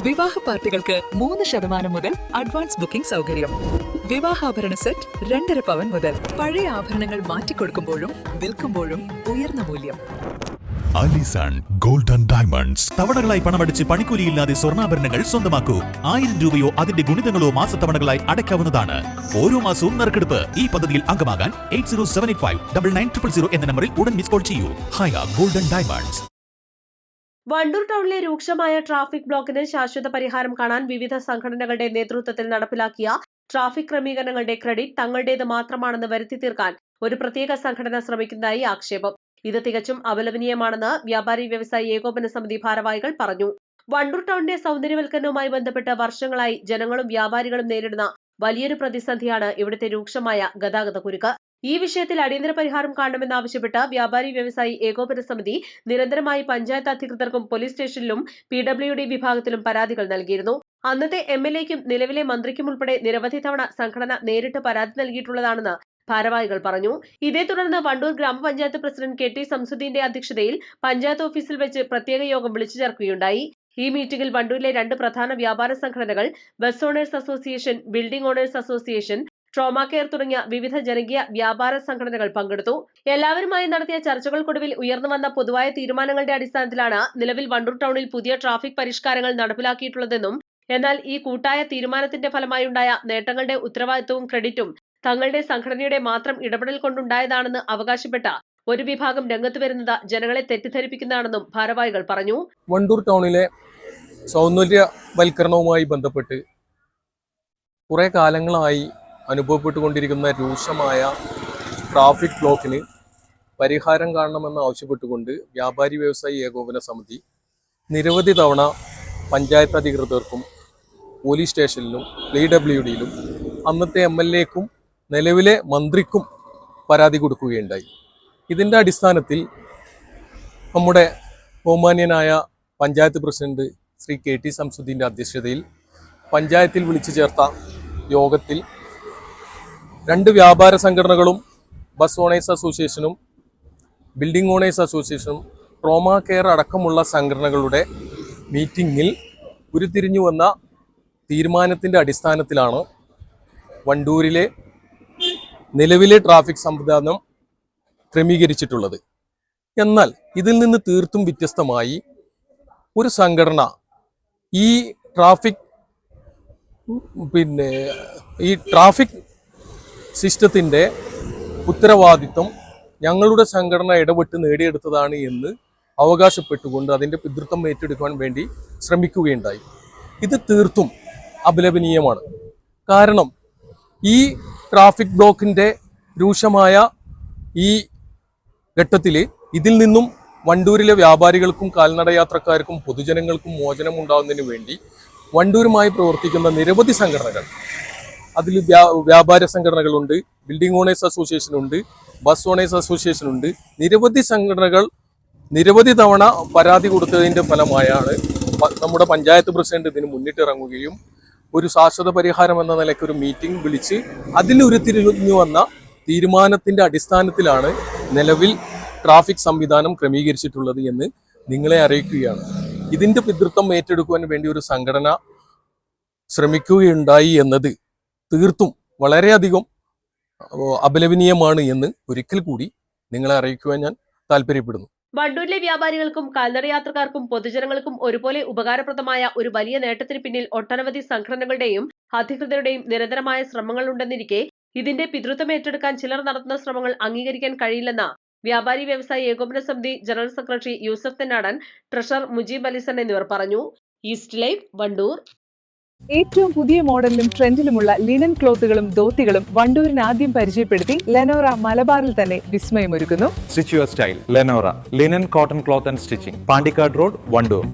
വിവാഹ പാർട്ടികൾക്ക് 3% മുതൽ അഡ്വാൻസ് ബുക്കിംഗ് സൗകര്യം. വിവാഹാഭരണ സെറ്റ് 2.5 പവൻ മുതൽ. പഴയ ആഭരണങ്ങൾ മാറ്റിക്കൊടുക്കുമ്പോഴും വിൽക്കുമ്പോഴും ഉയർന്ന മൂല്യം. Alison Golden Diamonds. തവണകളായി പണമടിച്ച് പണിക്കൂലിയില്ലാതെ സ്വർണ്ണാഭരണങ്ങൾ സ്വന്തമാക്കൂ. 1000 രൂപയോ അതിന്റെ ഗുണിതങ്ങളോ മാസത്തവണകളായി അടയ്ക്കാവുന്നതാണ്. ഓരോ മാസവും നറുക്കെടുപ്പ്. ഈ പദ്ധതിയിൽ അംഗമാകാൻ 8078599900 എന്ന നമ്പറിൽ ഉടൻ മിസ് കോൾ ചെയ്യൂ. ഹയ ഗോൾഡൻ ഡയമണ്ട്സ്. വണ്ടൂർ ടൗണിലെ രൂക്ഷമായ ട്രാഫിക് ബ്ലോക്കിന് ശാശ്വത പരിഹാരം കാണാൻ വിവിധ സംഘടനകളുടെ നേതൃത്വത്തിൽ നടപ്പിലാക്കിയ ട്രാഫിക് ക്രമീകരണങ്ങളുടെ ക്രെഡിറ്റ് തങ്ങളുടേത് മാത്രമാണെന്ന് വരുത്തി തീർക്കാൻ ഒരു പ്രത്യേക സംഘടന ശ്രമിക്കുന്നതായി ആക്ഷേപം. ഇത് തികച്ചും അപലപനീയമാണെന്ന് വ്യാപാരി വ്യവസായി ഏകോപന സമിതി ഭാരവാഹികൾ പറഞ്ഞു. വണ്ടൂർ ടൗണിന്റെ സൗന്ദര്യവൽക്കരണവുമായി ബന്ധപ്പെട്ട് വർഷങ്ങളായി ജനങ്ങളും വ്യാപാരികളും നേരിടുന്ന വലിയൊരു പ്രതിസന്ധിയാണ് ഇവിടുത്തെ രൂക്ഷമായ ഗതാഗത കുരുക്ക്. ഈ വിഷയത്തിൽ അടിയന്തര പരിഹാരം കാണണമെന്നാവശ്യപ്പെട്ട് വ്യാപാരി വ്യവസായി ഏകോപന സമിതി നിരന്തരമായി പഞ്ചായത്ത് അധികൃതർക്കും പോലീസ് സ്റ്റേഷനിലും PWD വിഭാഗത്തിലും പരാതികൾ നൽകിയിരുന്നു. അന്നത്തെ MLAയ്ക്കും നിലവിലെ മന്ത്രിക്കും ഉൾപ്പെടെ നിരവധി തവണ സംഘടന നേരിട്ട് പരാതി നൽകിയിട്ടുള്ളതാണെന്ന് ഭാരവാഹികൾ പറഞ്ഞു. ഇതേ തുടർന്ന് വണ്ടൂർ ഗ്രാമപഞ്ചായത്ത് പ്രസിഡന്റ് KT സംസുദ്ദീന്റെ അധ്യക്ഷതയിൽ പഞ്ചായത്ത് ഓഫീസിൽ വെച്ച് പ്രത്യേക യോഗം വിളിച്ചു ചേർക്കുകയുണ്ടായി. ഈ മീറ്റിംഗിൽ വണ്ടൂരിലെ 2 പ്രധാന വ്യാപാര സംഘടനകൾ, bus owners association, building owners association, trauma care തുടങ്ങിയ വിവിധ ജനകീയ വ്യാപാര സംഘടനകൾ പങ്കെടുത്തു. എല്ലാവരുമായി നടത്തിയ ചർച്ചകൾക്കൊടുവിൽ ഉയർന്നുവന്ന പൊതുവായ തീരുമാനങ്ങളുടെ അടിസ്ഥാനത്തിലാണ് നിലവിൽ വണ്ടൂർ ടൗണിൽ പുതിയ ട്രാഫിക് പരിഷ്കാരങ്ങൾ നടപ്പിലാക്കിയിട്ടുള്ളതെന്നും എന്നാൽ ഈ കൂട്ടായ തീരുമാനത്തിന്റെ ഫലമായുണ്ടായ നേട്ടങ്ങളുടെ ഉത്തരവാദിത്വവും ക്രെഡിറ്റും തങ്ങളുടെ സംഘടനയുടെ മാത്രം ഇടപെടൽ കൊണ്ടുണ്ടായതാണെന്ന് അവകാശപ്പെട്ട ഒരു വിഭാഗം രംഗത്ത് വരുന്നത് ജനങ്ങളെ തെറ്റിദ്ധരിപ്പിക്കുന്നതാണെന്നും ഭാരവാഹികൾ പറഞ്ഞു. വണ്ടൂർ ടൗണിലെ സൗന്ദര്യവൽക്കരണവുമായി ബന്ധപ്പെട്ട് കുറെ കാലങ്ങളായി അനുഭവപ്പെട്ടുകൊണ്ടിരിക്കുന്ന രൂക്ഷമായ ട്രാഫിക് ബ്ലോക്കിന് പരിഹാരം കാണണമെന്ന് ആവശ്യപ്പെട്ടുകൊണ്ട് വ്യാപാരി വ്യവസായി ഏകോപന സമിതി നിരവധി തവണ പഞ്ചായത്ത് അധികൃതർക്കും പോലീസ് സ്റ്റേഷനിലും PWDയിലും അന്നത്തെ MLAയ്ക്കും നിലവിലെ മന്ത്രിക്കും പരാതി കൊടുക്കുകയുണ്ടായി. ഇതിൻ്റെ അടിസ്ഥാനത്തിൽ നമ്മുടെ ബഹുമാന്യനായ പഞ്ചായത്ത് പ്രസിഡന്റ് ശ്രീ KT സംസുദ്ദീൻ്റെ അധ്യക്ഷതയിൽ പഞ്ചായത്തിൽ വിളിച്ചു ചേർത്ത യോഗത്തിൽ 2 വ്യാപാര സംഘടനകളും, ബസ് ഓണേഴ്സ് അസോസിയേഷനും ബിൽഡിംഗ് ഓണേഴ്സ് അസോസിയേഷനും ട്രോമ കെയർ അടക്കമുള്ള സംഘടനകളുടെ മീറ്റിംഗിൽ ഉരുത്തിരിഞ്ഞു വന്ന തീരുമാനത്തിൻ്റെ അടിസ്ഥാനത്തിലാണ് വണ്ടൂരിലെ നിലവിലെ ട്രാഫിക് സംവിധാനം ക്രമീകരിച്ചിട്ടുള്ളത്. എന്നാൽ ഇതിൽ നിന്ന് തീർത്തും വ്യത്യസ്തമായി ഒരു സംഘടന ഈ ട്രാഫിക് സിസ്റ്റത്തിൻ്റെ ഉത്തരവാദിത്വം ഞങ്ങളുടെ സംഘടന ഇടപെട്ട് നേടിയെടുത്തതാണ് എന്ന് അവകാശപ്പെട്ടുകൊണ്ട് അതിൻ്റെ പിതൃത്വം ഏറ്റെടുക്കാൻ വേണ്ടി ശ്രമിക്കുകയുണ്ടായി. ഇത് തീർത്തും അപലപനീയമാണ്. കാരണം ഈ ട്രാഫിക് ബ്ലോക്കിൻ്റെ രൂക്ഷമായ ഈ ഘട്ടത്തിൽ ഇതിൽ നിന്നും വണ്ടൂരിലെ വ്യാപാരികൾക്കും കാൽനടയാത്രക്കാർക്കും പൊതുജനങ്ങൾക്കും മോചനം ഉണ്ടാകുന്നതിന് വേണ്ടി വണ്ടൂരുമായി പ്രവർത്തിക്കുന്ന നിരവധി സംഘടനകൾ, അതിൽ വ്യാപാര സംഘടനകളുണ്ട്, ബിൽഡിംഗ് ഓണേഴ്സ് അസോസിയേഷൻ ഉണ്ട്, ബസ് ഓണേഴ്സ് അസോസിയേഷൻ ഉണ്ട്, നിരവധി സംഘടനകൾ നിരവധി തവണ പരാതി കൊടുത്തതിൻ്റെ ഫലമായാണ് നമ്മുടെ പഞ്ചായത്ത് പ്രസിഡന്റ് ഇതിന് മുന്നിട്ടിറങ്ങുകയും ഒരു ശാശ്വത പരിഹാരം എന്ന നിലയ്ക്ക് ഒരു മീറ്റിംഗ് വിളിച്ച് അതിൽ ഉരുത്തിരിഞ്ഞു വന്ന തീരുമാനത്തിൻ്റെ അടിസ്ഥാനത്തിലാണ് നിലവിൽ ട്രാഫിക് സംവിധാനം ക്രമീകരിച്ചിട്ടുള്ളത് എന്ന് നിങ്ങളെ അറിയിക്കുകയാണ്. ഇതിൻ്റെ പിതൃത്വം ഏറ്റെടുക്കുവാൻ വേണ്ടി ഒരു സംഘടന ശ്രമിക്കുകയുണ്ടായി എന്നത് തീർത്തും വളരെയധികം അപലപനീയമാണ് എന്ന് ഒരിക്കൽ കൂടി നിങ്ങളെ അറിയിക്കുവാൻ ഞാൻ താല്പര്യപ്പെടുന്നു. വണ്ടൂരിലെ വ്യാപാരികൾക്കും കാൽനടയാത്രക്കാർക്കും പൊതുജനങ്ങൾക്കും ഒരുപോലെ ഉപകാരപ്രദമായ ഒരു വലിയ നേട്ടത്തിന് പിന്നിൽ ഒട്ടനവധി സംഘടനകളുടെയും അധികൃതരുടെയും നിരന്തരമായ ശ്രമങ്ങളുണ്ടെന്നിരിക്കെ ഇതിന്റെ പിതൃത്വം ഏറ്റെടുക്കാൻ ചിലർ നടത്തുന്ന ശ്രമങ്ങൾ അംഗീകരിക്കാൻ കഴിയില്ലെന്ന് വ്യാപാരി വ്യവസായി ഏകോപന സമിതി general secretary Yusuf Thennadan, treasurer Mujeeb Alison എന്നിവർ പറഞ്ഞു. East Live, Wandoor. ഏറ്റവും പുതിയ മോഡലിലും ട്രെൻഡിലുമുള്ള ലിനൻ ക്ലോത്തുകളും ധോത്തികളും വണ്ടൂരിന് ആദ്യം പരിചയപ്പെടുത്തി ലെനോറ മലബാറിൽ തന്നെ വിസ്മയമൊരുക്കുന്നു. Stitch your style Lenora linen cotton cloth and stitching, Pandikkad road, Wandoor.